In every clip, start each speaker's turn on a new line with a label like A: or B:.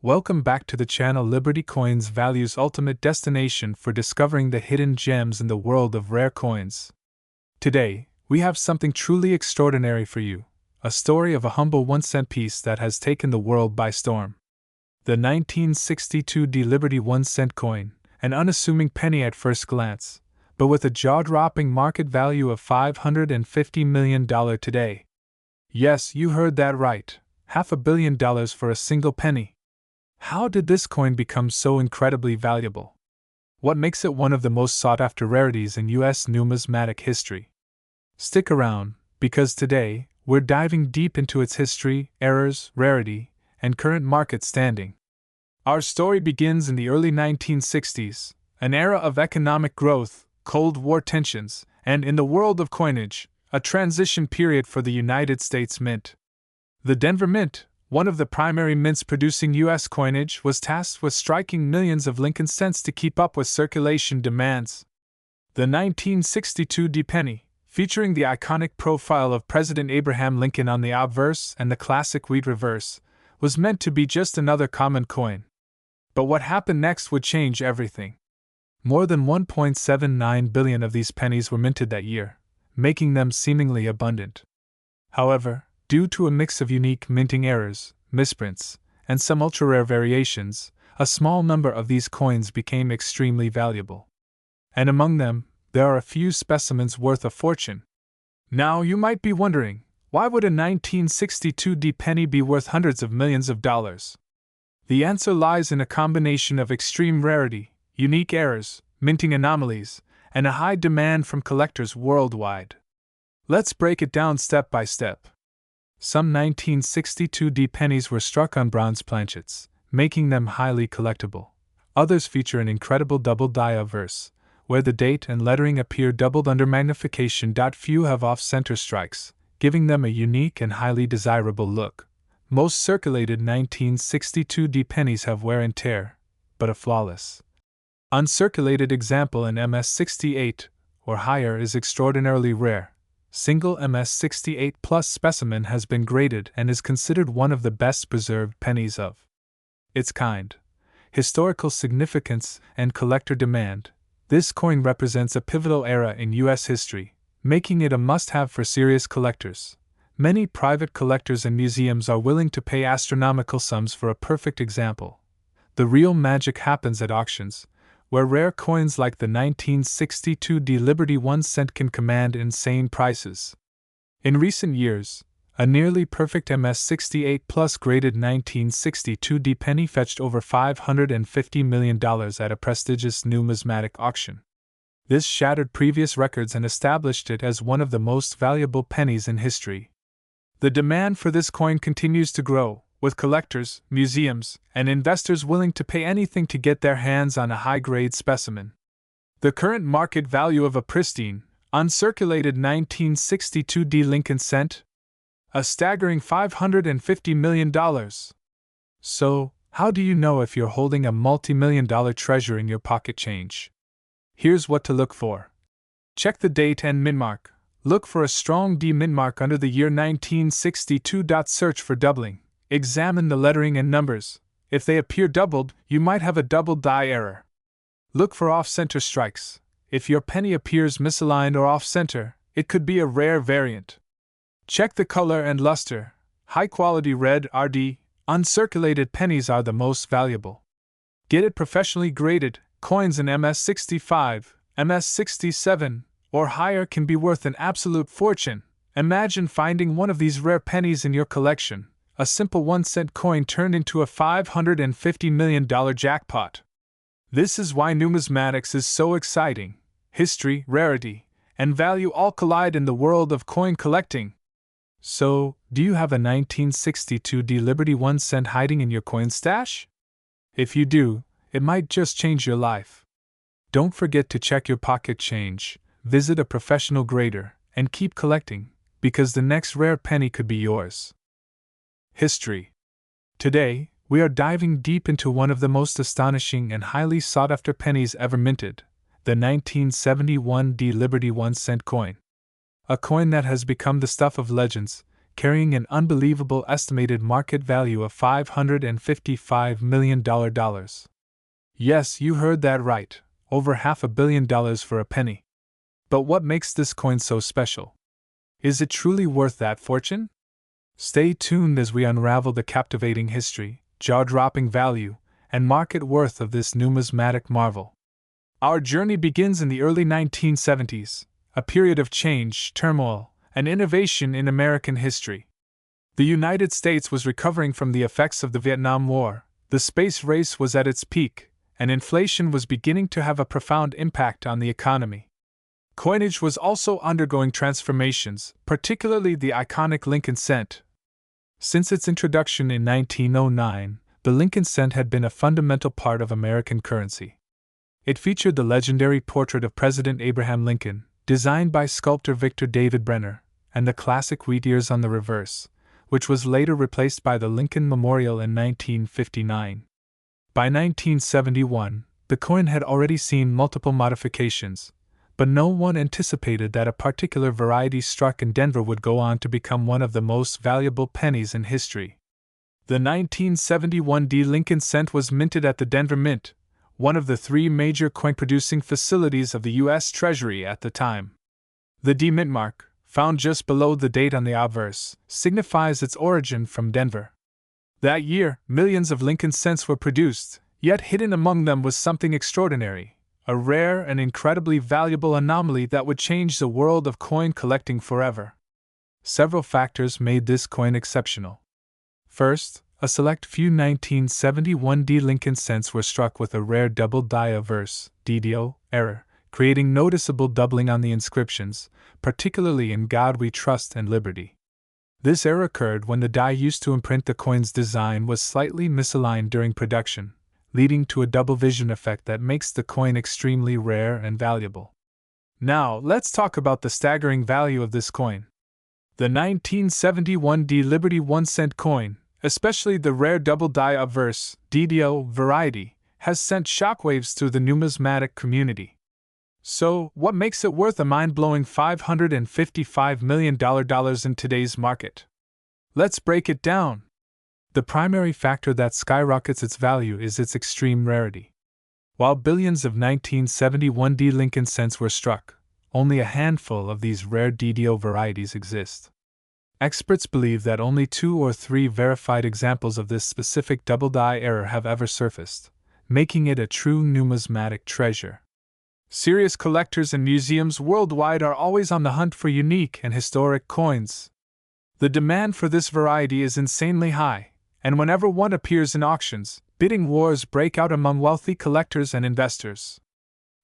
A: Welcome back to the channel Liberty Coins, Value's ultimate destination for discovering the hidden gems in the world of rare coins. Today, we have something truly extraordinary for you, a story of a humble 1-cent piece that has taken the world by storm. The 1962 Liberty 1-cent coin, an unassuming penny at first glance, but with a jaw-dropping market value of $550 million today. Yes, you heard that right, $500 million for a single penny. How did this coin become so incredibly valuable? What makes it one of the most sought-after rarities in U.S. numismatic history? Stick around, because today, we're diving deep into its history, errors, rarity, and current market standing. Our story begins in the early 1960s, an era of economic growth, Cold War tensions, and in the world of coinage, a transition period for the United States Mint. The Denver Mint, one of the primary mints producing U.S. coinage, was tasked with striking millions of Lincoln cents to keep up with circulation demands. The 1962 penny, featuring the iconic profile of President Abraham Lincoln on the obverse and the classic wheat reverse, was meant to be just another common coin. But what happened next would change everything. More than 1.79 billion of these pennies were minted that year, making them seemingly abundant. However, due to a mix of unique minting errors, misprints, and some ultra-rare variations, a small number of these coins became extremely valuable. And among them, there are a few specimens worth a fortune. Now you might be wondering, why would a 1962 penny be worth hundreds of millions of dollars? The answer lies in a combination of extreme rarity, unique errors, minting anomalies, and a high demand from collectors worldwide. Let's break it down step by step. Some 1962 pennies were struck on bronze planchets, making them highly collectible. Others feature an incredible double die obverse, where the date and lettering appear doubled under magnification. Few have off-center strikes, giving them a unique and highly desirable look. Most circulated 1962 pennies have wear and tear, but a flawless, uncirculated example in MS68 or higher is extraordinarily rare. Single MS68 Plus specimen has been graded and is considered one of the best preserved pennies of its kind. Historical significance and collector demand. This coin represents a pivotal era in U.S. history, making it a must-have for serious collectors. Many private collectors and museums are willing to pay astronomical sums for a perfect example. The real magic happens at auctions, where rare coins like the 1962 Liberty 1-cent can command insane prices. In recent years, a nearly perfect MS68 Plus graded 1962 penny fetched over $550 million at a prestigious numismatic auction. This shattered previous records and established it as one of the most valuable pennies in history. The demand for this coin continues to grow, with collectors, museums, and investors willing to pay anything to get their hands on a high-grade specimen. The current market value of a pristine, uncirculated 1962 Lincoln cent? A staggering $550 million. So, how do you know if you're holding a multi-million-dollar treasure in your pocket change? Here's what to look for. Check the date and mint mark. Look for a strong D mint mark under the year 1962. Search for doubling. Examine the lettering and numbers. If they appear doubled, you might have a double die error. Look for off-center strikes. If your penny appears misaligned or off-center, it could be a rare variant. Check the color and luster. High-quality red RD, uncirculated pennies are the most valuable. Get it professionally graded. Coins in MS65, MS67, or higher can be worth an absolute fortune. Imagine finding one of these rare pennies in your collection. A simple 1-cent coin turned into a $550 million jackpot. This is why numismatics is so exciting. History, rarity, and value all collide in the world of coin collecting. So, do you have a 1962 Liberty 1-cent hiding in your coin stash? If you do, it might just change your life. Don't forget to check your pocket change, visit a professional grader, and keep collecting, because the next rare penny could be yours. History. Today, we are diving deep into one of the most astonishing and highly sought-after pennies ever minted, the 1971 Liberty 1-cent coin. A coin that has become the stuff of legends, carrying an unbelievable estimated market value of $555 million. Yes, you heard that right, over $500 million for a penny. But what makes this coin so special? Is it truly worth that fortune? Stay tuned as we unravel the captivating history, jaw-dropping value, and market worth of this numismatic marvel. Our journey begins in the early 1970s, a period of change, turmoil, and innovation in American history. The United States was recovering from the effects of the Vietnam War, the space race was at its peak, and inflation was beginning to have a profound impact on the economy. Coinage was also undergoing transformations, particularly the iconic Lincoln cent. Since its introduction in 1909, the Lincoln cent had been a fundamental part of American currency. It featured the legendary portrait of President Abraham Lincoln, designed by sculptor Victor David Brenner, and the classic wheat ears on the reverse, which was later replaced by the Lincoln Memorial in 1959. By 1971, the coin had already seen multiple modifications, but no one anticipated that a particular variety struck in Denver would go on to become one of the most valuable pennies in history. The 1971 D. Lincoln cent was minted at the Denver Mint, one of the three major coin-producing facilities of the U.S. Treasury at the time. The D mint mark, found just below the date on the obverse, signifies its origin from Denver. That year, millions of Lincoln cents were produced, yet hidden among them was something extraordinary, a rare and incredibly valuable anomaly that would change the world of coin collecting forever. Several factors made this coin exceptional. First, a select few 1971 D. Lincoln cents were struck with a rare double die averse (DDO) error, creating noticeable doubling on the inscriptions, particularly in God We Trust and Liberty. This error occurred when the die used to imprint the coin's design was slightly misaligned during production, leading to a double vision effect that makes the coin extremely rare and valuable. Now, let's talk about the staggering value of this coin. The 1971 D. Liberty 1-cent coin, especially the rare double die obverse (DDO) variety, has sent shockwaves through the numismatic community. So, what makes it worth a mind-blowing $555 million in today's market? Let's break it down. The primary factor that skyrockets its value is its extreme rarity. While billions of 1971 D. Lincoln cents were struck, only a handful of these rare DDO varieties exist. Experts believe that only 2 or 3 verified examples of this specific double die error have ever surfaced, making it a true numismatic treasure. Serious collectors and museums worldwide are always on the hunt for unique and historic coins. The demand for this variety is insanely high, and whenever one appears in auctions, bidding wars break out among wealthy collectors and investors.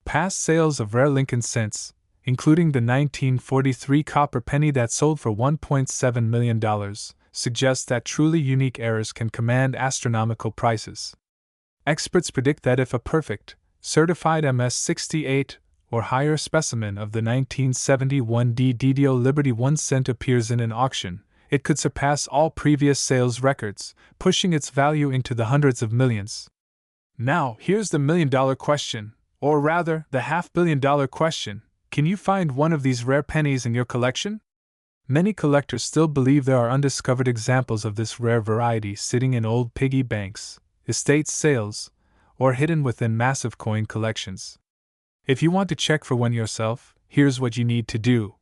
A: Past sales of rare Lincoln cents, including the 1943 copper penny that sold for $1.7 million, suggest that truly unique errors can command astronomical prices. Experts predict that if a perfect, certified MS-68 or higher specimen of the 1971 D. DDO Liberty 1 cent appears in an auction, it could surpass all previous sales records, pushing its value into the hundreds of millions. Now, here's the million-dollar question, or rather, the $500 million question. Can you find one of these rare pennies in your collection? Many collectors still believe there are undiscovered examples of this rare variety sitting in old piggy banks, estate sales, or hidden within massive coin collections. If you want to check for one yourself, here's what you need to do.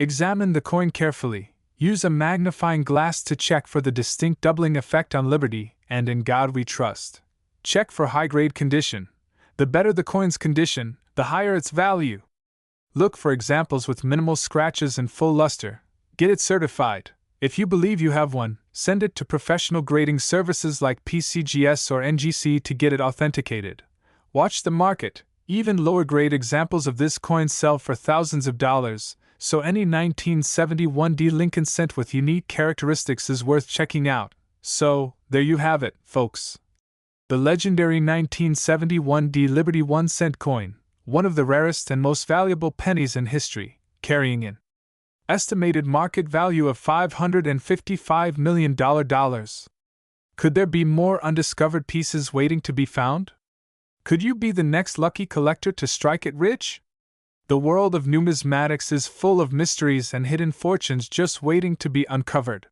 A: Examine the coin carefully. Use a magnifying glass to check for the distinct doubling effect on Liberty and In God We Trust. Check for high-grade condition. The better the coin's condition, the higher its value. Look for examples with minimal scratches and full luster. Get it certified. If you believe you have one, send it to professional grading services like PCGS or NGC to get it authenticated. Watch the market. Even lower-grade examples of this coin sell for thousands of dollars, so any 1971 D. Lincoln cent with unique characteristics is worth checking out. So, there you have it, folks. The legendary 1971 D. Liberty 1 cent coin, one of the rarest and most valuable pennies in history, carrying an estimated market value of $555 million. Could there be more undiscovered pieces waiting to be found? Could you be the next lucky collector to strike it rich? The world of numismatics is full of mysteries and hidden fortunes just waiting to be uncovered.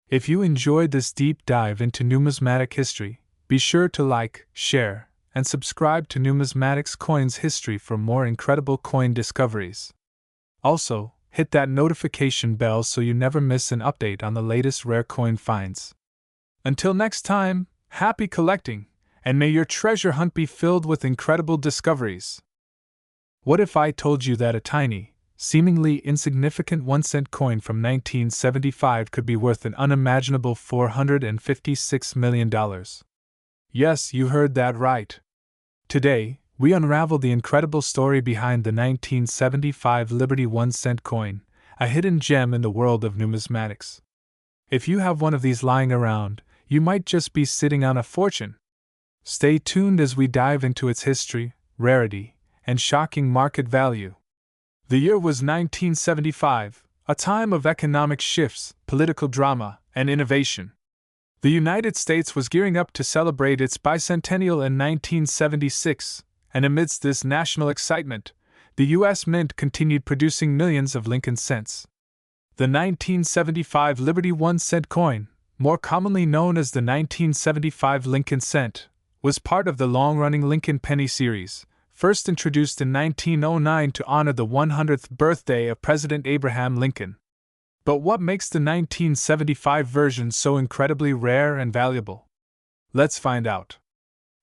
A: If you enjoyed this deep dive into numismatic history, be sure to like, share, and subscribe to Numismatics Coins History for more incredible coin discoveries. Also, hit that notification bell so you never miss an update on the latest rare coin finds. Until next time, happy collecting, and may your treasure hunt be filled with incredible discoveries. What if I told you that a tiny, seemingly insignificant 1-cent coin from 1975 could be worth an unimaginable $456 million? Yes, you heard that right. Today, we unravel the incredible story behind the 1975 Liberty 1-cent coin, a hidden gem in the world of numismatics. If you have one of these lying around, you might just be sitting on a fortune. Stay tuned as we dive into its history, rarity, and shocking market value. The year was 1975, a time of economic shifts, political drama, and innovation. The United States was gearing up to celebrate its bicentennial in 1976, and amidst this national excitement, the U.S. Mint continued producing millions of Lincoln cents. The 1975 Liberty 1-cent coin, more commonly known as the 1975 Lincoln cent, was part of the long-running Lincoln penny series, first introduced in 1909 to honor the 100th birthday of President Abraham Lincoln. But what makes the 1975 version so incredibly rare and valuable? Let's find out.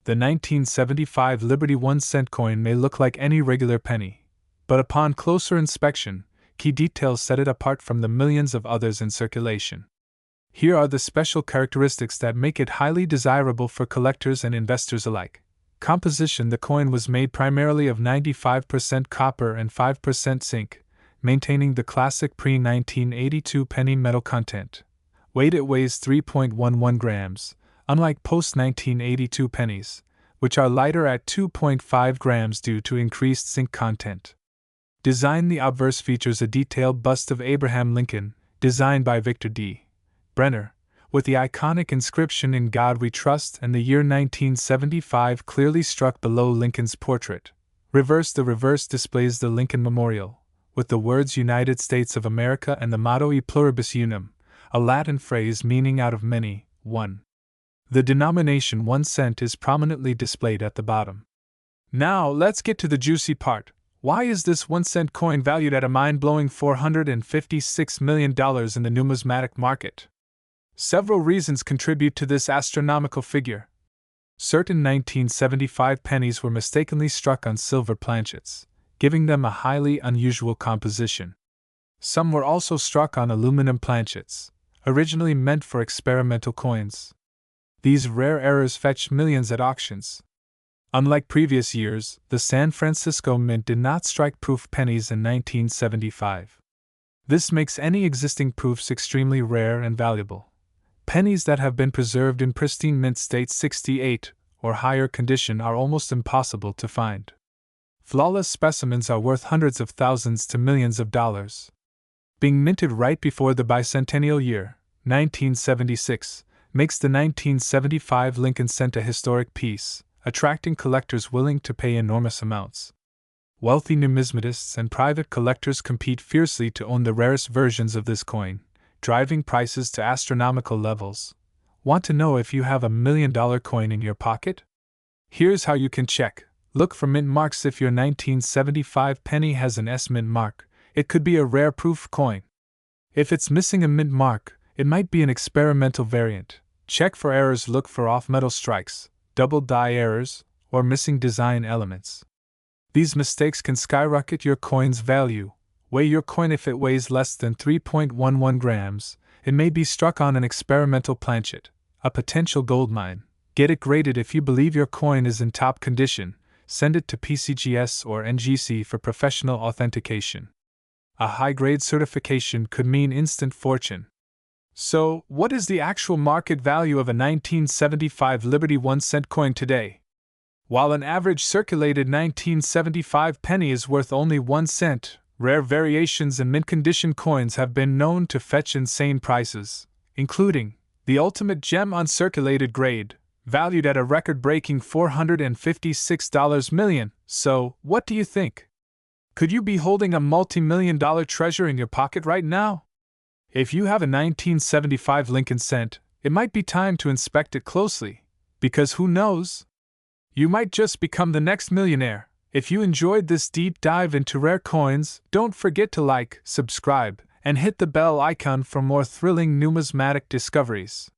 A: The 1975 Liberty 1-cent coin may look like any regular penny, but upon closer inspection, key details set it apart from the millions of others in circulation. Here are the special characteristics that make it highly desirable for collectors and investors alike. Composition: the coin was made primarily of 95% copper and 5% zinc, maintaining the classic pre-1982 penny metal content. Weight: it weighs 3.11 grams, unlike post-1982 pennies, which are lighter at 2.5 grams due to increased zinc content. Design: the obverse features a detailed bust of Abraham Lincoln, designed by Victor D. Brenner, with the iconic inscription "In God We Trust," and the year 1975 clearly struck below Lincoln's portrait. Reverse: the reverse displays the Lincoln Memorial, with the words United States of America and the motto E Pluribus Unum, a Latin phrase meaning out of many, one. The denomination 1 cent is prominently displayed at the bottom. Now let's get to the juicy part. Why is this 1-cent coin valued at a mind-blowing $456 million in the numismatic market? Several reasons contribute to this astronomical figure. Certain 1975 pennies were mistakenly struck on silver planchets, giving them a highly unusual composition. Some were also struck on aluminum planchets, originally meant for experimental coins. These rare errors fetched millions at auctions. Unlike previous years, the San Francisco Mint did not strike proof pennies in 1975. This makes any existing proofs extremely rare and valuable. Pennies that have been preserved in pristine mint state 68 or higher condition are almost impossible to find. Flawless specimens are worth hundreds of thousands to millions of dollars. Being minted right before the bicentennial year, 1976, makes the 1975 Lincoln cent a historic piece, attracting collectors willing to pay enormous amounts. Wealthy numismatists and private collectors compete fiercely to own the rarest versions of this coin, driving prices to astronomical levels. Want to know if you have $1 million coin in your pocket? Here's how you can check. Look for mint marks. If your 1975 penny has an S mint mark, it could be a rare proof coin. If it's missing a mint mark, it might be an experimental variant. Check for errors. Look for off-metal strikes, double die errors, or missing design elements. These mistakes can skyrocket your coin's value. Weigh your coin. If it weighs less than 3.11 grams, it may be struck on an experimental planchet, a potential goldmine. Get it graded. If you believe your coin is in top condition, send it to PCGS or NGC for professional authentication. A high-grade certification could mean instant fortune. So, what is the actual market value of a 1975 Liberty 1-cent coin today? While an average circulated 1975 penny is worth only 1 cent, rare variations in mint-condition coins have been known to fetch insane prices, including the ultimate gem uncirculated grade, valued at a record-breaking $456 million. So, what do you think? Could you be holding a multi-million-dollar treasure in your pocket right now? If you have a 1975 Lincoln cent, it might be time to inspect it closely, because who knows? You might just become the next millionaire. If you enjoyed this deep dive into rare coins, don't forget to like, subscribe, and hit the bell icon for more thrilling numismatic discoveries.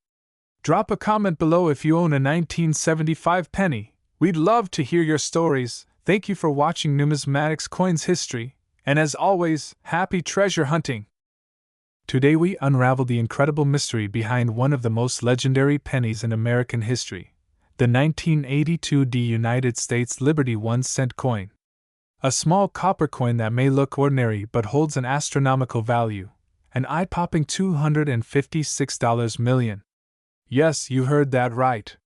A: Drop a comment below if you own a 1975 penny. We'd love to hear your stories. Thank you for watching Numismatic's Coins History, and as always, happy treasure hunting! Today we unravel the incredible mystery behind one of the most legendary pennies in American history, the 1982 United States Liberty 1-cent coin. A small copper coin that may look ordinary but holds an astronomical value, an eye-popping $256 million. Yes, you heard that right.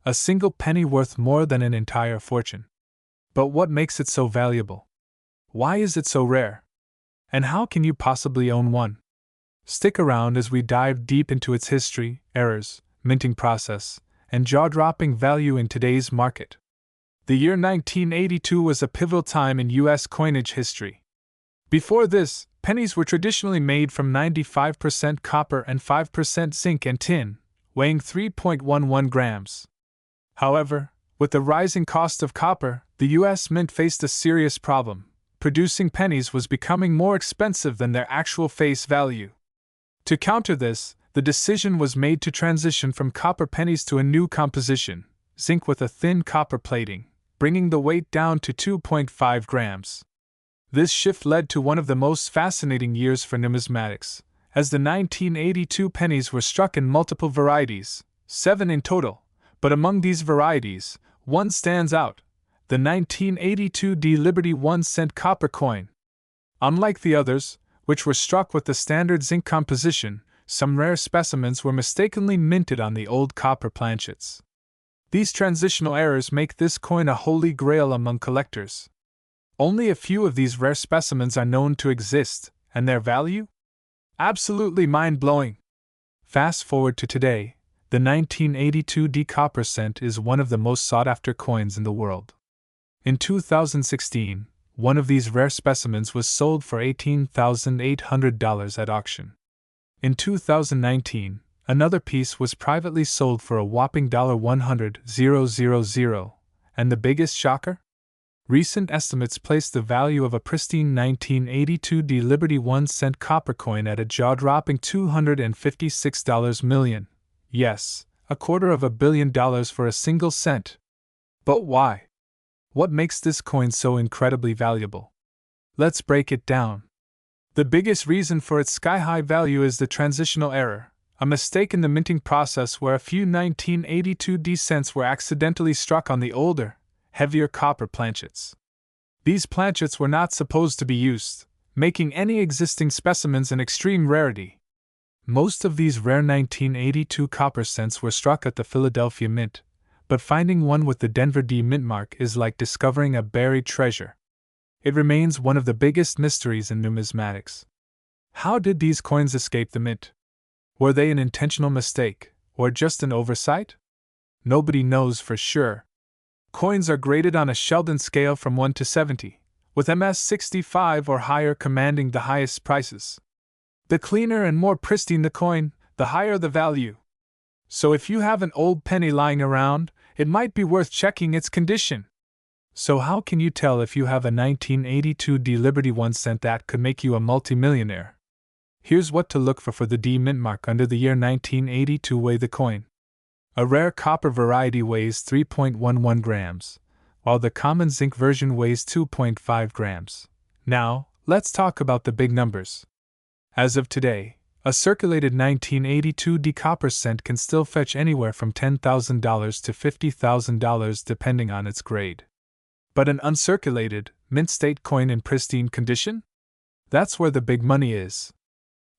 A: A single penny worth more than an entire fortune. But what makes it so valuable? Why is it so rare? And how can you possibly own one? Stick around as we dive deep into its history, errors, minting process, and jaw-dropping value in today's market. The year 1982 was a pivotal time in U.S. coinage history. Before this, pennies were traditionally made from 95% copper and 5% zinc and tin, weighing 3.11 grams. However, with the rising cost of copper, the U.S. Mint faced a serious problem. Producing pennies was becoming more expensive than their actual face value. To counter this, the decision was made to transition from copper pennies to a new composition, zinc with a thin copper plating, bringing the weight down to 2.5 grams. This shift led to one of the most fascinating years for numismatics, as the 1982 pennies were struck in multiple varieties, 7 in total, but among these varieties, one stands out, the 1982 Liberty 1-cent copper coin. Unlike the others, which were struck with the standard zinc composition, some rare specimens were mistakenly minted on the old copper planchets. These transitional errors make this coin a holy grail among collectors. Only a few of these rare specimens are known to exist, and their value? Absolutely mind-blowing. Fast forward to today, the 1982 copper cent is one of the most sought-after coins in the world. In 2016, one of these rare specimens was sold for $18,800 at auction. In 2019, another piece was privately sold for a whopping $100,000, and the biggest shocker? Recent estimates place the value of a pristine 1982 Liberty 1-cent copper coin at a jaw-dropping $256 million. Yes, $250 million for a single cent. But why? What makes this coin so incredibly valuable? Let's break it down. The biggest reason for its sky-high value is the transitional error, a mistake in the minting process where a few 1982 cents were accidentally struck on the older, heavier copper planchets. These planchets were not supposed to be used, making any existing specimens an extreme rarity. Most of these rare 1982 copper cents were struck at the Philadelphia Mint, but finding one with the Denver D mint mark is like discovering a buried treasure. It remains one of the biggest mysteries in numismatics. How did these coins escape the mint? Were they an intentional mistake, or just an oversight? Nobody knows for sure. Coins are graded on a Sheldon scale from 1 to 70, with MS 65 or higher commanding the highest prices. The cleaner and more pristine the coin, the higher the value. So if you have an old penny lying around, it might be worth checking its condition. So how can you tell if you have a 1982 Liberty 1-cent that could make you a multimillionaire? Here's what to look for the D mint mark under the year 1982. Weigh the coin. A rare copper variety weighs 3.11 grams, while the common zinc version weighs 2.5 grams. Now, let's talk about the big numbers. As of today, a circulated 1982 copper cent can still fetch anywhere from $10,000 to $50,000 depending on its grade. But an uncirculated, mint-state coin in pristine condition? That's where the big money is.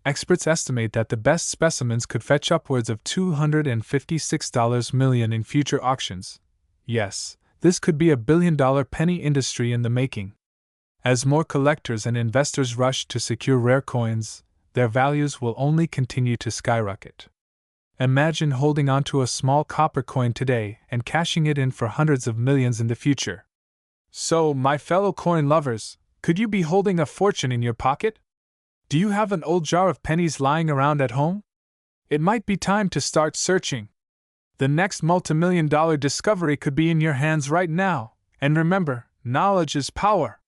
A: Experts estimate that the best specimens could fetch upwards of $256 million in future auctions. Yes, this could be a billion-dollar penny industry in the making. As more collectors and investors rush to secure rare coins, their values will only continue to skyrocket. Imagine holding onto a small copper coin today and cashing it in for hundreds of millions in the future. So, my fellow coin lovers, Could you be holding a fortune in your pocket? Do you have an old jar of pennies lying around at home? It might be time to start searching. The next multimillion-dollar discovery could be in your hands right now, and remember, knowledge is power.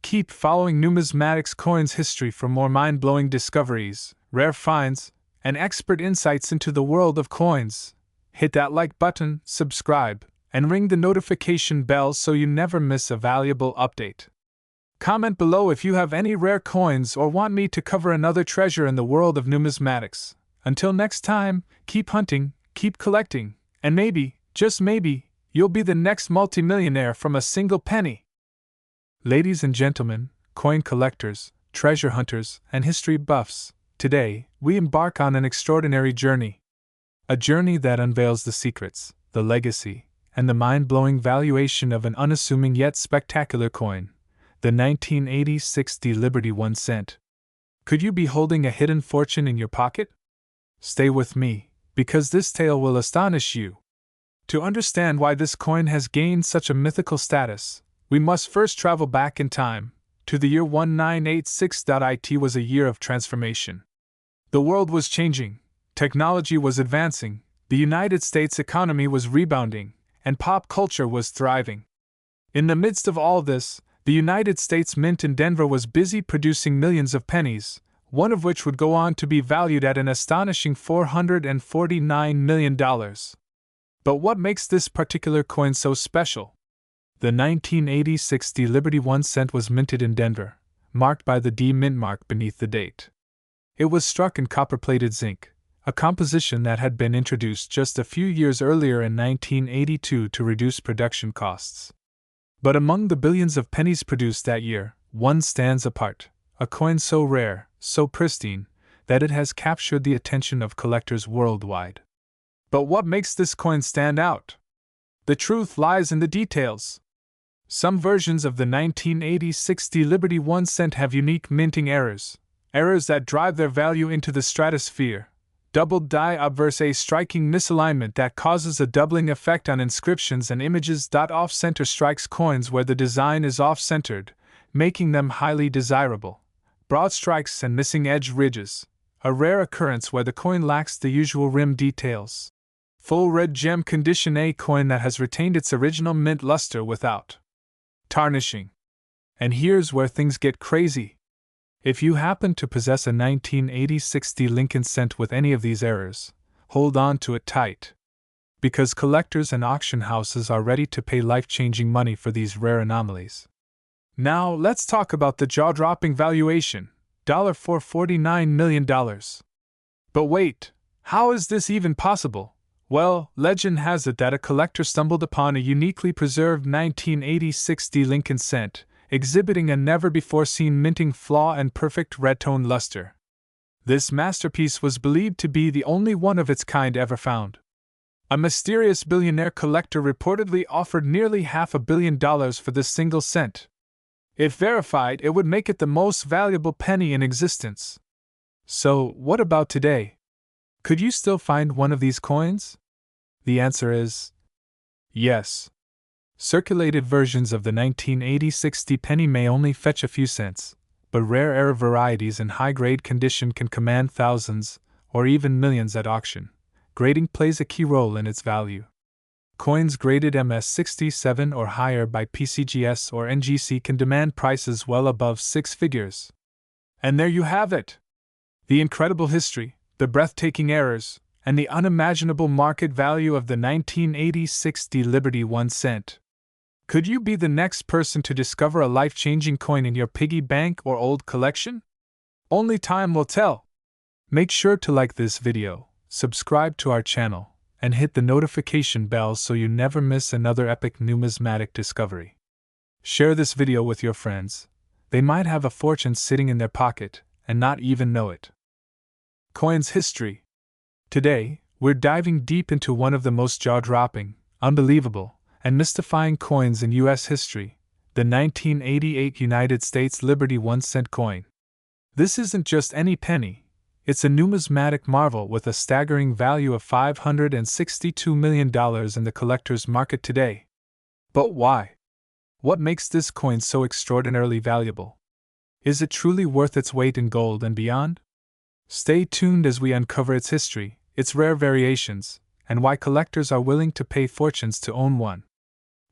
A: Keep following Numismatic's coins history for more mind-blowing discoveries, rare finds, and expert insights into the world of coins. Hit that like button, subscribe, and ring the notification bell so you never miss a valuable update. Comment below if you have any rare coins or want me to cover another treasure in the world of numismatics. Until next time, keep hunting, keep collecting, and maybe, just maybe, you'll be the next multimillionaire from a single penny. Ladies and gentlemen, coin collectors, treasure hunters, and history buffs, today, we embark on an extraordinary journey. A journey that unveils the secrets, the legacy, and the mind-blowing valuation of an unassuming yet spectacular coin, the 1980-60 Liberty 1 cent. Could you be holding a hidden fortune in your pocket? Stay with me, because this tale will astonish you. To understand why this coin has gained such a mythical status, we must first travel back in time, to the year 1986. It was a year of transformation. The world was changing, technology was advancing, the United States economy was rebounding, and pop culture was thriving. In the midst of all this, the United States Mint in Denver was busy producing millions of pennies, one of which would go on to be valued at an astonishing $449 million. But what makes this particular coin so special? The 1980-60 Liberty 1 cent was minted in Denver, marked by the D mint mark beneath the date. It was struck in copper-plated zinc, a composition that had been introduced just a few years earlier in 1982 to reduce production costs. But among the billions of pennies produced that year, one stands apart, a coin so rare, so pristine, that it has captured the attention of collectors worldwide. But what makes this coin stand out? The truth lies in the details. Some versions of the 1980-60 Liberty 1 cent have unique minting errors that drive their value into the stratosphere. Doubled die obverse a striking misalignment that causes a doubling effect on inscriptions and images. Off-center strikes coins where the design is off-centered, making them highly desirable. Broad strikes and missing edge ridges, a rare occurrence where the coin lacks the usual rim details. Full red gem condition, a coin that has retained its original mint luster without tarnishing. And here's where things get crazy. If you happen to possess a 1980-60 Lincoln cent with any of these errors, hold on to it tight. Because collectors and auction houses are ready to pay life-changing money for these rare anomalies. Now, let's talk about the jaw-dropping valuation, $449 million. But wait, how is this even possible? Well, legend has it that a collector stumbled upon a uniquely preserved 1980-60 Lincoln cent, exhibiting a never-before-seen minting flaw and perfect red-tone luster. This masterpiece was believed to be the only one of its kind ever found. A mysterious billionaire collector reportedly offered nearly $500 million for this single cent. If verified, it would make it the most valuable penny in existence. So, what about today? Could you still find one of these coins? The answer is yes. Circulated versions of the 1980-60 penny may only fetch a few cents, but rare error varieties in high-grade condition can command thousands, or even millions at auction. Grading plays a key role in its value. Coins graded MS-67 or higher by PCGS or NGC can demand prices well above six figures. And there you have it! The incredible history, the breathtaking errors, and the unimaginable market value of the 1980-60 Liberty 1 cent. Could you be the next person to discover a life-changing coin in your piggy bank or old collection? Only time will tell. Make sure to like this video, subscribe to our channel, and hit the notification bell so you never miss another epic numismatic discovery. Share this video with your friends. They might have a fortune sitting in their pocket and not even know it. Coins history. Today, we're diving deep into one of the most jaw-dropping, unbelievable, and mystifying coins in U.S. history, the 1988 United States Liberty 1 cent coin. This isn't just any penny, it's a numismatic marvel with a staggering value of $562 million in the collector's market today. But why? What makes this coin so extraordinarily valuable? Is it truly worth its weight in gold and beyond? Stay tuned as we uncover its history, its rare variations, and why collectors are willing to pay fortunes to own one.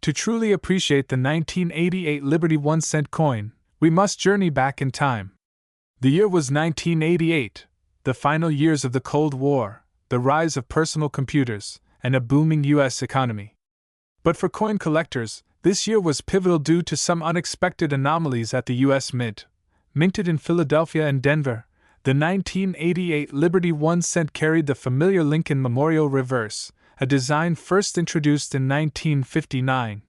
A: To truly appreciate the 1988 Liberty 1-cent coin, we must journey back in time. The year was 1988, the final years of the Cold War, the rise of personal computers, and a booming U.S. economy. But for coin collectors, this year was pivotal due to some unexpected anomalies at the U.S. Mint. Minted in Philadelphia and Denver, the 1988 Liberty 1-cent carried the familiar Lincoln Memorial reverse, a design first introduced in 1959.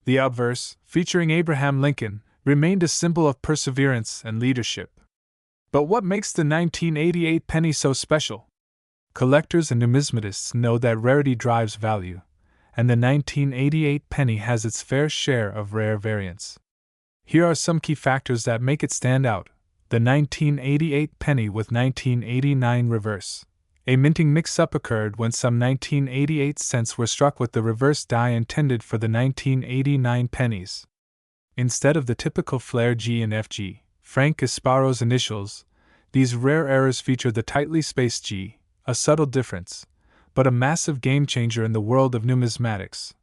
A: The obverse, featuring Abraham Lincoln, remained a symbol of perseverance and leadership. But what makes the 1988 penny so special? Collectors and numismatists know that rarity drives value, and the 1988 penny has its fair share of rare variants. Here are some key factors that make it stand out. The 1988 penny with 1989 reverse. A minting mix-up occurred when some 1988 cents were struck with the reverse die intended for the 1989 pennies. Instead of the typical flare G and FG, Frank Gasparo's initials, these rare errors feature the tightly spaced G, a subtle difference, but a massive game-changer in the world of numismatics.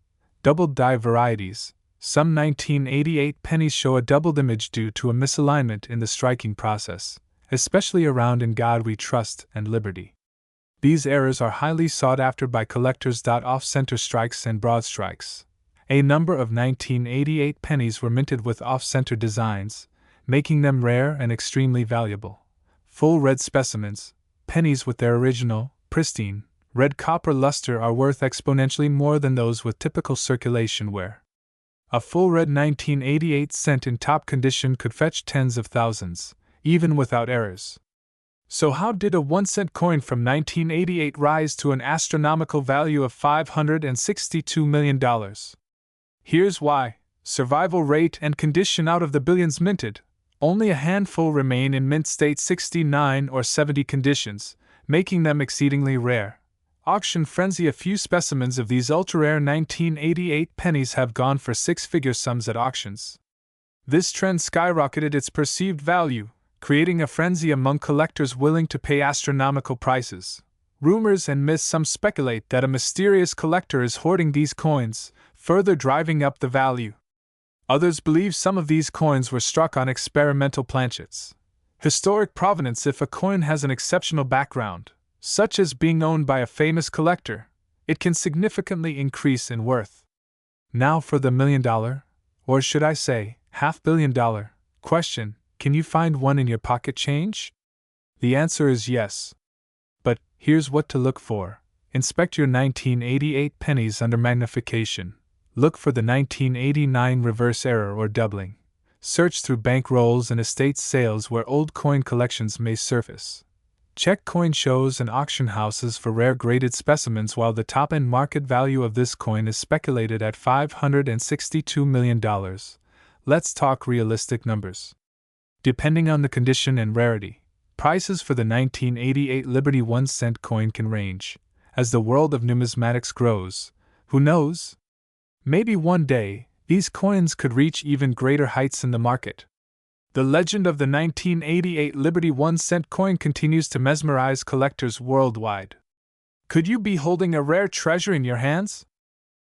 A: Doubled die varieties. Some 1988 pennies show a doubled image due to a misalignment in the striking process, especially around In God We Trust and Liberty. These errors are highly sought after by collectors. Off-center strikes and broad strikes. A number of 1988 pennies were minted with off-center designs, making them rare and extremely valuable. Full red specimens, pennies with their original, pristine, red copper luster are worth exponentially more than those with typical circulation wear. A full red 1988 cent in top condition could fetch tens of thousands, even without errors. So how did a 1-cent coin from 1988 rise to an astronomical value of $562 million? Here's why. Survival rate and condition. Out of the billions minted, only a handful remain in mint state 69 or 70 conditions, making them exceedingly rare. Auction frenzy. A few specimens of these ultra-rare 1988 pennies have gone for six-figure sums at auctions. This trend skyrocketed its perceived value, creating a frenzy among collectors willing to pay astronomical prices. Rumors and myths. Some speculate that a mysterious collector is hoarding these coins, further driving up the value. Others believe some of these coins were struck on experimental planchets. Historic provenance. If a coin has an exceptional background, such as being owned by a famous collector, it can significantly increase in worth. Now for the $1 million, or should I say, $500 million, question: can you find one in your pocket change? The answer is yes. But here's what to look for. Inspect your 1988 pennies under magnification. Look for the 1989 reverse error or doubling. Search through bank rolls and estate sales where old coin collections may surface. Check coin shows and auction houses for rare graded specimens. While the top-end market value of this coin is speculated at $562 million, let's talk realistic numbers. Depending on the condition and rarity, prices for the 1988 Liberty 1-cent coin can range. As the world of numismatics grows, who knows? Maybe one day, these coins could reach even greater heights in the market. The legend of the 1988 Liberty 1-cent coin continues to mesmerize collectors worldwide. Could you be holding a rare treasure in your hands?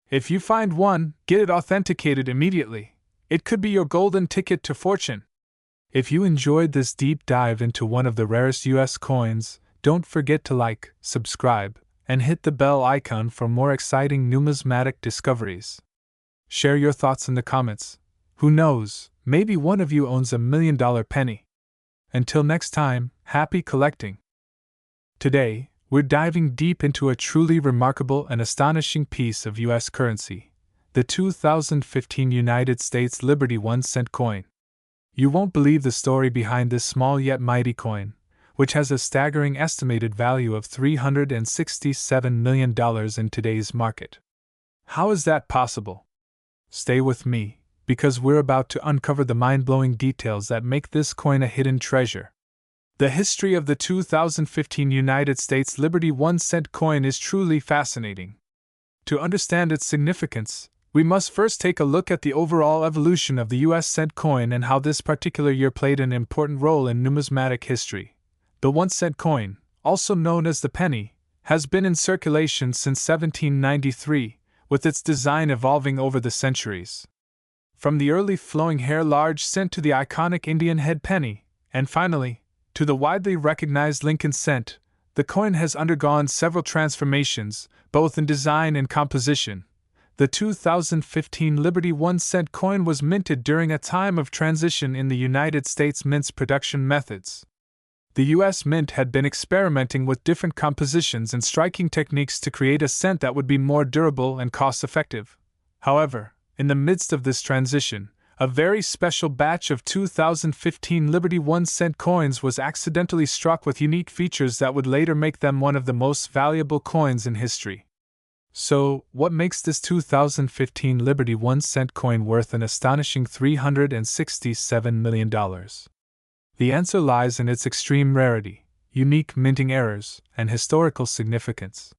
A: If you find one, get it authenticated immediately. It could be your golden ticket to fortune. If you enjoyed this deep dive into one of the rarest US coins, don't forget to like, subscribe, and hit the bell icon for more exciting numismatic discoveries. Share your thoughts in the comments. Who knows, maybe one of you owns a $1 million penny. Until next time, happy collecting. Today, we're diving deep into a truly remarkable and astonishing piece of US currency, the 2015 United States Liberty 1-cent coin. You won't believe the story behind this small yet mighty coin, which has a staggering estimated value of $367 million in today's market. How is that possible? Stay with me, because we're about to uncover the mind-blowing details that make this coin a hidden treasure. The history of the 2015 United States Liberty 1-cent coin is truly fascinating. To understand its significance, we must first take a look at the overall evolution of the US cent coin and how this particular year played an important role in numismatic history. The 1 cent coin, also known as the penny, has been in circulation since 1793, with its design evolving over the centuries. From the early flowing hair large cent to the iconic Indian head penny, and finally, to the widely recognized Lincoln cent, the coin has undergone several transformations, both in design and composition. The 2015 Liberty 1 cent coin was minted during a time of transition in the United States Mint's production methods. The U.S. Mint had been experimenting with different compositions and striking techniques to create a cent that would be more durable and cost-effective. However, in the midst of this transition, a very special batch of 2015 Liberty 1 cent coins was accidentally struck with unique features that would later make them one of the most valuable coins in history. So, what makes this 2015 Liberty 1 cent coin worth an astonishing $367 million? The answer lies in its extreme rarity, unique minting errors, and historical significance.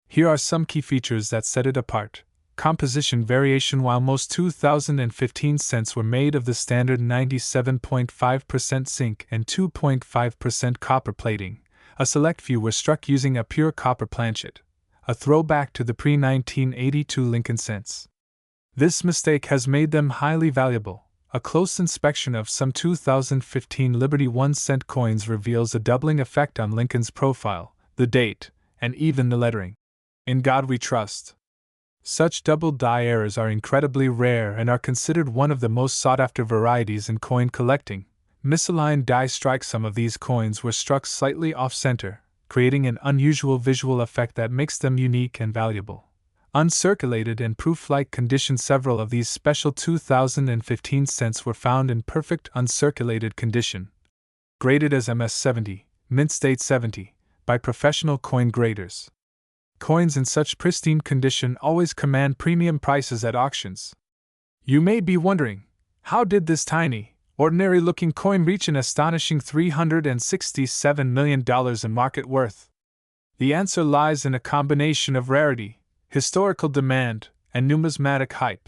A: Here are some key features that set it apart. Composition variation. While most 2015 cents were made of the standard 97.5% zinc and 2.5% copper plating, a select few were struck using a pure copper planchet, a throwback to the pre-1982 Lincoln cents. This mistake has made them highly valuable. A close inspection of some 2015 Liberty 1 cent coins reveals a doubling effect on Lincoln's profile, the date, and even the lettering. In God we trust. Such double die errors are incredibly rare and are considered one of the most sought-after varieties in coin collecting. Misaligned die strike. Some of these coins were struck slightly off-center, creating an unusual visual effect that makes them unique and valuable. Uncirculated and proof-like condition. Several of these special 2015 cents were found in perfect uncirculated condition. Graded as MS-70, Mint State 70, by professional coin graders. Coins in such pristine condition always command premium prices at auctions. You may be wondering, how did this tiny, ordinary-looking coin reach an astonishing $367 million in market worth? The answer lies in a combination of rarity, historical demand, and numismatic hype.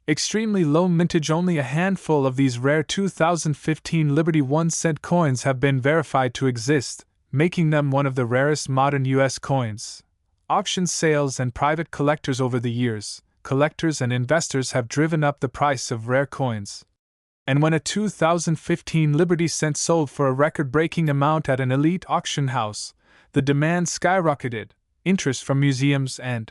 A: Extremely low mintage. Only a handful of these rare 2015 Liberty 1 cent coins have been verified to exist, making them one of the rarest modern U.S. coins. Auction sales and private collectors. Over the years, collectors and investors have driven up the price of rare coins. And when a 2015 Liberty cent sold for a record-breaking amount at an elite auction house, the demand skyrocketed. Interest from museums and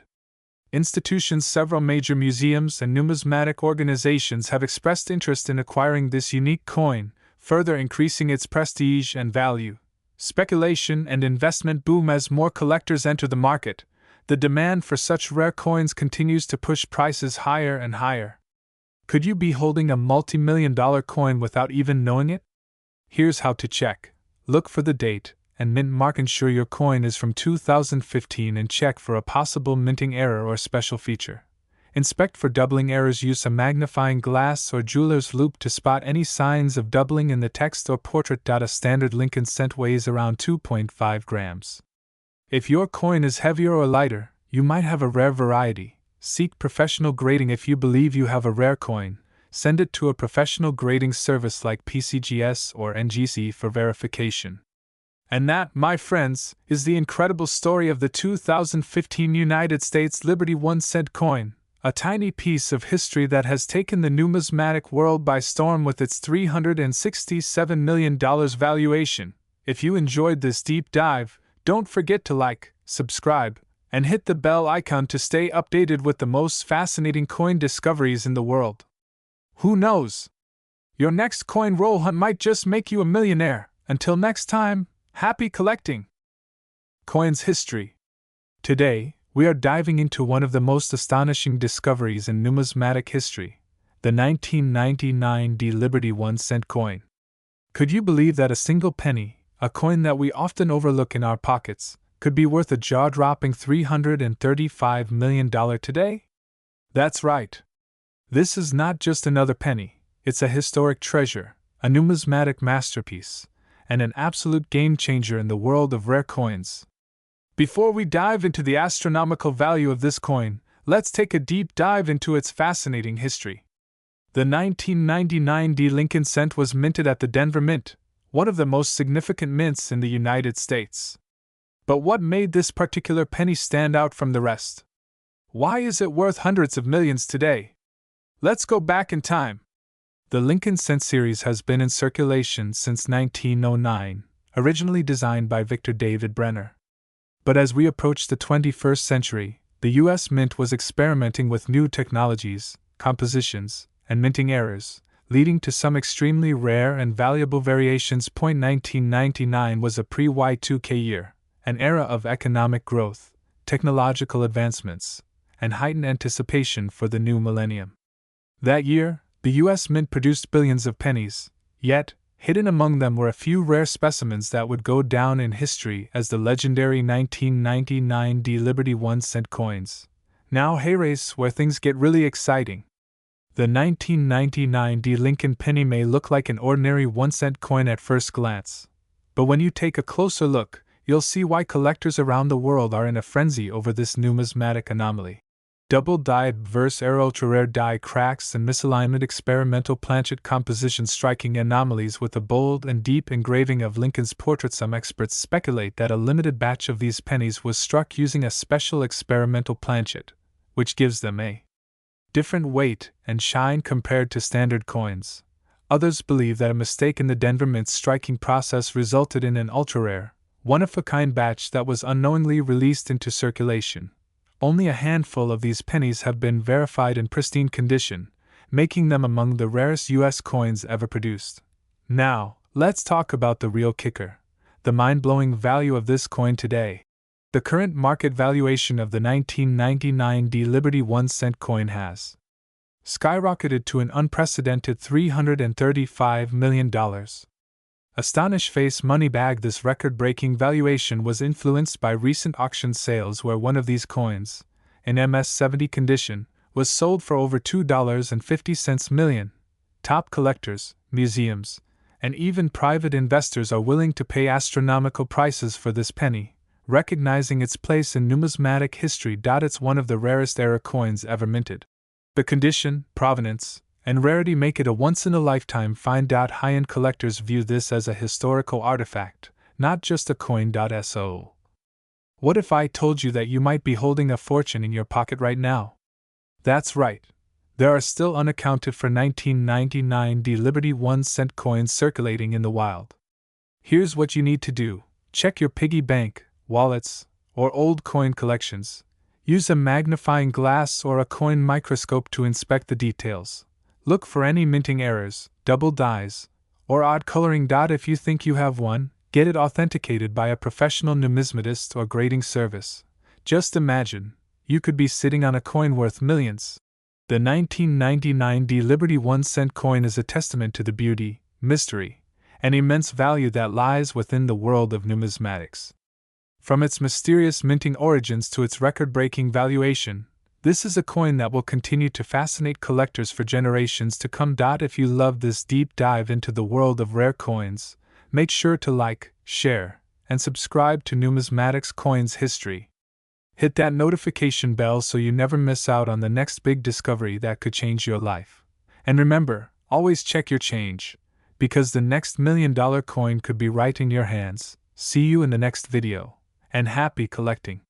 A: institutions. Several major museums and numismatic organizations have expressed interest in acquiring this unique coin, further increasing its prestige and value. Speculation and investment boom. As more collectors enter the market, the demand for such rare coins continues to push prices higher and higher. Could you be holding a multi-million-dollar coin without even knowing it? Here's how to check. Look for the date and mint mark. Ensure your coin is from 2015 and check for a possible minting error or special feature. Inspect for doubling errors. Use a magnifying glass or jeweler's loupe to spot any signs of doubling in the text or portrait. A standard Lincoln cent weighs around 2.5 grams. If your coin is heavier or lighter, you might have a rare variety. Seek professional grading. If you believe you have a rare coin, send it to a professional grading service like PCGS or NGC for verification. And that, my friends, is the incredible story of the 2015 United States Liberty 1 cent coin, a tiny piece of history that has taken the numismatic world by storm with its $367 million valuation. If you enjoyed this deep dive, don't forget to like, subscribe, and hit the bell icon to stay updated with the most fascinating coin discoveries in the world. Who knows? Your next coin roll hunt might just make you a millionaire. Until next time, happy collecting! Coins history. Today, we are diving into one of the most astonishing discoveries in numismatic history, the 1999 Liberty 1 cent coin. Could you believe that a single penny, a coin that we often overlook in our pockets, could be worth a jaw-dropping $335 million today? That's right. This is not just another penny, it's a historic treasure, a numismatic masterpiece, and an absolute game-changer in the world of rare coins. Before we dive into the astronomical value of this coin, let's take a deep dive into its fascinating history. The 1999 D. Lincoln cent was minted at the Denver Mint, one of the most significant mints in the United States. But what made this particular penny stand out from the rest? Why is it worth hundreds of millions today? Let's go back in time. The Lincoln cent series has been in circulation since 1909, originally designed by Victor David Brenner. But as we approach the 21st century, the U.S. Mint was experimenting with new technologies, compositions, and minting errors, leading to some extremely rare and valuable variations. 1999 was a pre-Y2K year, an era of economic growth, technological advancements, and heightened anticipation for the new millennium. That year, the U.S. Mint produced billions of pennies, yet, hidden among them were a few rare specimens that would go down in history as the legendary 1999 D. Liberty 1 cent coins. Now, hey race, where things get really exciting. The 1999 D. Lincoln penny may look like an ordinary 1 cent coin at first glance, but when you take a closer look, you'll see why collectors around the world are in a frenzy over this numismatic anomaly. Double-dyed verse air ultra-rare die cracks and misalignment experimental planchet composition striking anomalies with a bold and deep engraving of Lincoln's portrait. Some experts speculate that a limited batch of these pennies was struck using a special experimental planchet, which gives them a different weight and shine compared to standard coins. Others believe that a mistake in the Denver Mint's striking process resulted in an ultra-rare, one-of-a-kind batch that was unknowingly released into circulation. Only a handful of these pennies have been verified in pristine condition, making them among the rarest U.S. coins ever produced. Now, let's talk about the real kicker, the mind-blowing value of this coin today. The current market valuation of the 1999 D. Liberty 1 cent coin has skyrocketed to an unprecedented $335 million. Astonish face money bag. This record-breaking valuation was influenced by recent auction sales where one of these coins, in MS-70 condition, was sold for over $2.50 million. Top collectors, museums, and even private investors are willing to pay astronomical prices for this penny, recognizing its place in numismatic history. It's one of the rarest era coins ever minted. The condition, provenance, and rarity make it a once-in-a-lifetime find. High-end collectors view this as a historical artifact, not just a coin. So, what if I told you that you might be holding a fortune in your pocket right now? That's right. There are still unaccounted for 1999 D. Liberty 1 cent coins circulating in the wild. Here's what you need to do. Check your piggy bank, wallets, or old coin collections. Use a magnifying glass or a coin microscope to inspect the details. Look for any minting errors, double dyes, or odd coloring. If you think you have one, get it authenticated by a professional numismatist or grading service. Just imagine, you could be sitting on a coin worth millions. The 1999 D. Liberty 1 cent coin is a testament to the beauty, mystery, and immense value that lies within the world of numismatics. From its mysterious minting origins to its record-breaking valuation, this is a coin that will continue to fascinate collectors for generations to come. If you love this deep dive into the world of rare coins, make sure to like, share, and subscribe to Numismatics Coins History. Hit that notification bell so you never miss out on the next big discovery that could change your life. And remember, always check your change, because the next $1 million coin could be right in your hands. See you in the next video, and happy collecting!